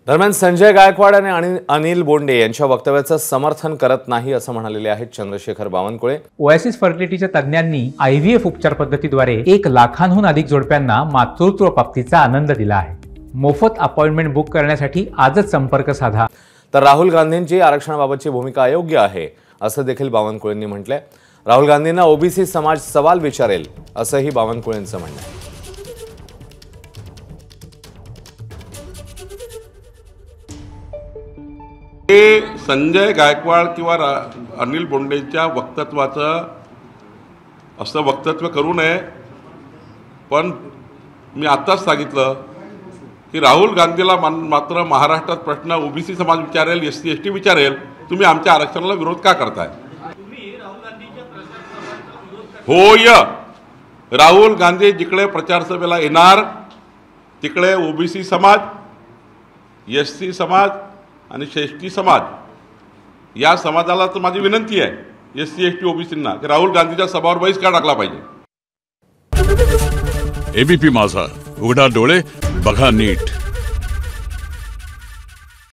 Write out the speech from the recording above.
दरम्यान संजय गायकवाड आणि अनिल बोंडे यांच्या वक्तव्याचं समर्थन करत नाही असं म्हणालेले आहेत चंद्रशेखर बावनकुळे। ओएसिस फर्टिलिटीच्या तज्ञांनी आयव्हीएफ उपचार पद्धतीद्वारे 1 लाखांहून अधिक जोडप्यांना मातृत्व प्राप्तीचा आनंद दिला आहे। मोफत अपॉइंटमेंट बुक करण्यासाठी आजच संपर्क साधा। तर राहुल गांधींची आरक्षणाबाबतची भूमिका अयोग्य आहे असं देखील बावनकुळेंनी म्हटलंय। राहुल गांधींना ओबीसी समाज सवाल विचारेल असंही बावनकुळेंचं म्हणणं आहे। संजय गायकवाड किंवा अनिल बोंडेंच्या वक्तव्याचं असं वक्तव्य करू नये, पण मी आत्ताच सांगितलं की राहुल गांधीला मात्र महाराष्ट्रात प्रश्न ओबीसी समाज विचारेल, एससी एसटी विचारेल, तुम्ही आमच्या आरक्षणाला विरोध का करताय? होय, राहुल गांधी जिकडे प्रचार सभेला येणार तिकडे ओबीसी समाज, एससी समाज आणि एसटी समाज या समाजाला तर माझी विनंती आहे, एससी एसटी ओबीसींना, की राहुल गांधीच्या सभावर बहिष्कार टाकला पाहिजे। एबीपी माझा, उघडा डोळे बघा नीट।